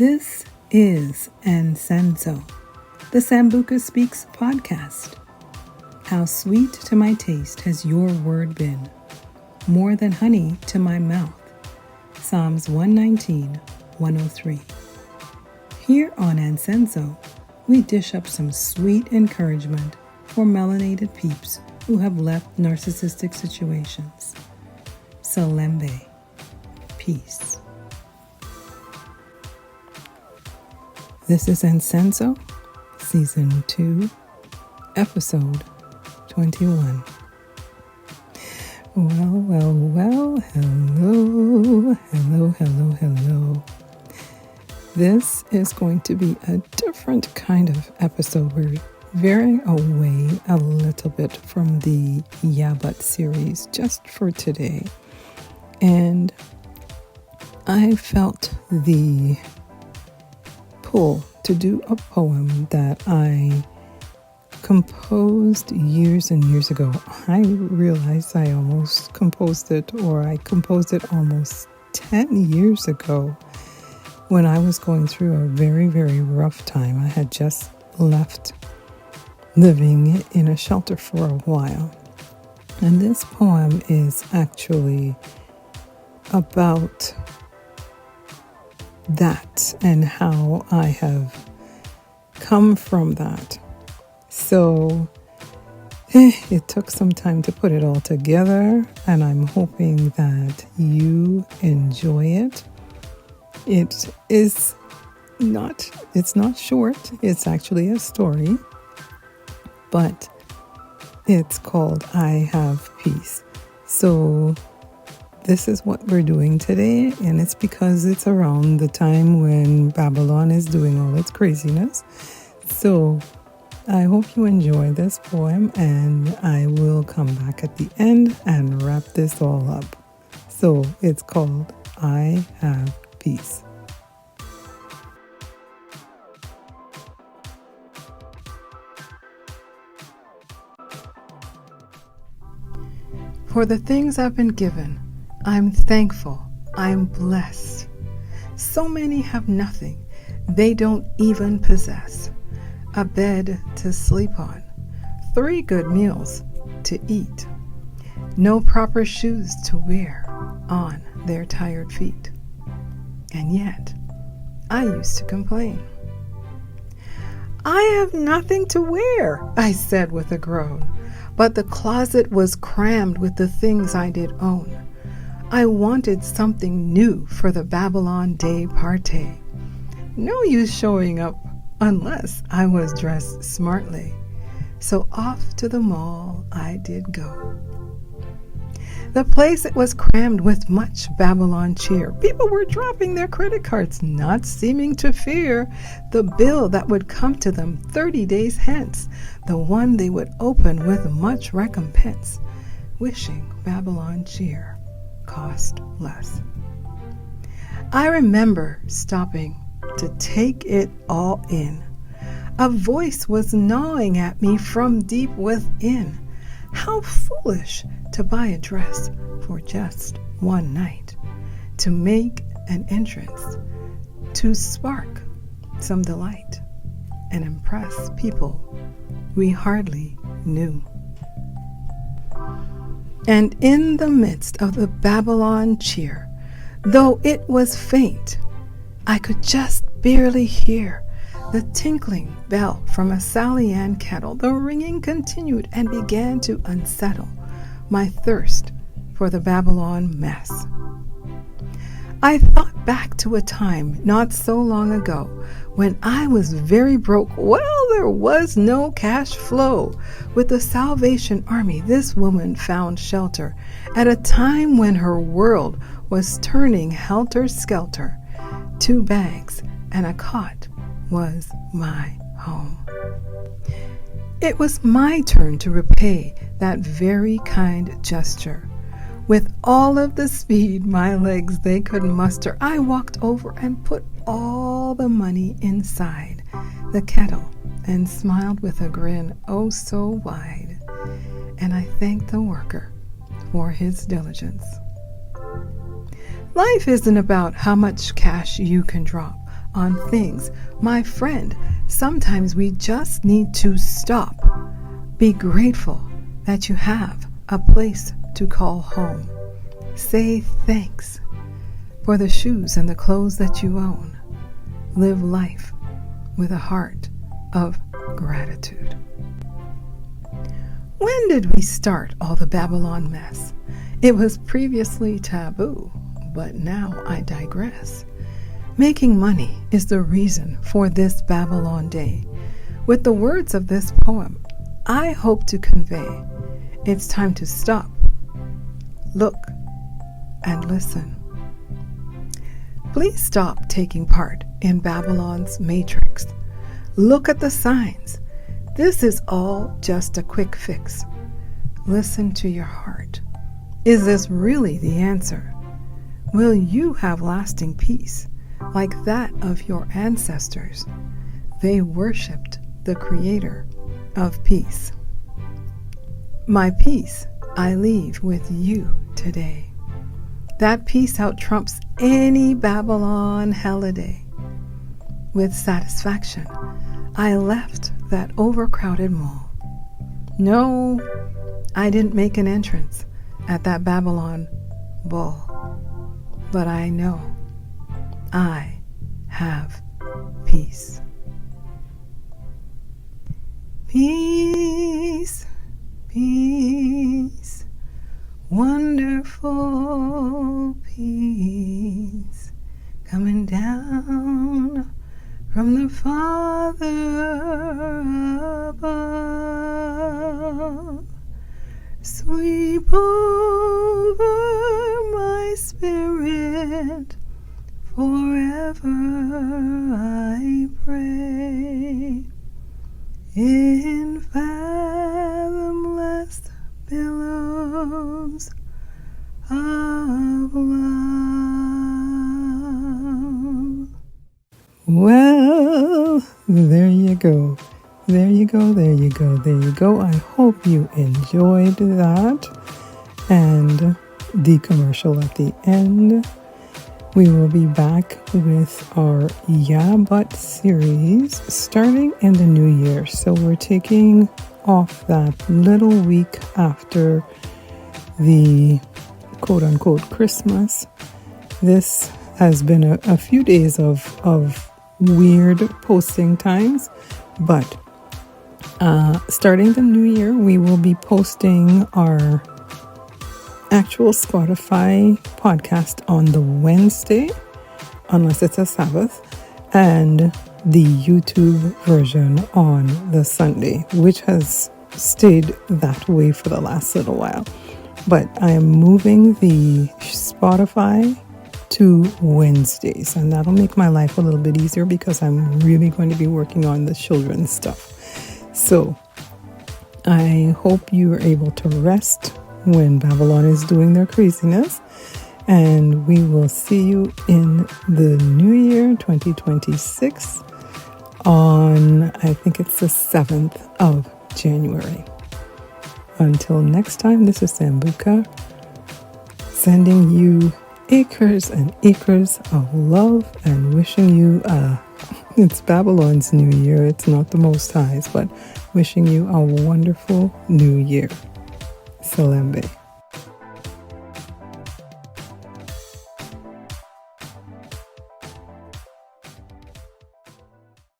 This is Ansenso, the Sambuka Speaks podcast. How sweet to my taste has your word been, more than honey to my mouth. Psalms 119, 103. Here on Ansenso, we dish up some sweet encouragement for melanated peeps who have left narcissistic situations. Salembe, peace. This is Ansenso, Season 2, Episode 21. Well, hello. This is going to be a different kind of episode. We're veering away a little bit from the Yeah But series just for today. And I felt the pull to do a poem that I composed years and years ago. I realized I composed it almost 10 years ago when I was going through a very, very rough time. I had just left living in a shelter for a while. And this poem is actually about that and how I have come from that. So it took some time to put it all together, and I'm hoping that you enjoy it. It's not short. It's actually a story, but it's called I Have Peace. So this is what we're doing today, and it's because it's around the time when Babylon is doing all its craziness. So I hope you enjoy this poem, and I will come back at the end and wrap this all up. So it's called I Have Peace. For the things I've been given, I'm thankful, I'm blessed. So many have nothing, they don't even possess. A bed to sleep on, 3 good meals to eat, no proper shoes to wear on their tired feet. And yet, I used to complain. I have nothing to wear, I said with a groan, but the closet was crammed with the things I did own. I wanted something new for the Babylon Day party. No use showing up unless I was dressed smartly. So off to the mall I did go. The place it was crammed with much Babylon cheer. People were dropping their credit cards, not seeming to fear the bill that would come to them 30 days hence, the one they would open with much recompense, wishing Babylon cheer cost less. I remember stopping to take it all in. A voice was gnawing at me from deep within. How foolish to buy a dress for just one night, to make an entrance, to spark some delight and impress people we hardly knew. And in the midst of the Babylon cheer, though it was faint, I could just barely hear the tinkling bell from a Sally Ann kettle. The ringing continued and began to unsettle my thirst for the Babylon mess. I thought back to a time not so long ago when I was very broke. Well, there was no cash flow. With the Salvation Army, this woman found shelter at a time when her world was turning helter-skelter. 2 bags and a cot was my home. It was my turn to repay that very kind gesture. With all of the speed my legs they could muster, I walked over and put all the money inside the kettle and smiled with a grin oh so wide. And I thanked the worker for his diligence. Life isn't about how much cash you can drop. on things. My friend, sometimes we just need to stop. Be grateful that you have a place to call home. Say thanks for the shoes and the clothes that you own. Live life with a heart of gratitude. When did we start all the Babylon mess? It was previously taboo, but now I digress. Making money is the reason for this Babylon day. With the words of this poem, I hope to convey it's time to stop, look, and listen. Please stop taking part in Babylon's matrix. Look at the signs. This is all just a quick fix. Listen to your heart. Is this really the answer? Will you have lasting peace like that of your ancestors? They worshipped the Creator of peace. My peace I leave with you today. That peace out-trumps any Babylon holiday. With satisfaction, I left that overcrowded mall. No, I didn't make an entrance at that Babylon ball, but I know I have peace. Peace, peace, wonderful peace, coming down from the Father above. Sweep over my spirit, forever I pray. In fathomless billows of love. Well, there you go. There you go, there you go, there you go. I hope you enjoyed that. And the commercial at the end. We will be back with our Yeah But series starting in the new year. So we're taking off that little week after the quote-unquote Christmas. This has been a few days of weird posting times, but starting the new year, we will be posting our actual Spotify podcast on the Wednesday, unless it's a Sabbath, and the YouTube version on the Sunday, which has stayed that way for the last little while. But I am moving the Spotify to Wednesdays, and that'll make my life a little bit easier because I'm really going to be working on the children's stuff. So I hope you are able to rest when Babylon is doing their craziness, and we will see you in the new year 2026 on, I think it's the 7th of January. Until next time, this is Sambuka sending you acres and acres of love and wishing you it's Babylon's new year. It's not the Most High's, but wishing you a wonderful new year. Salembe.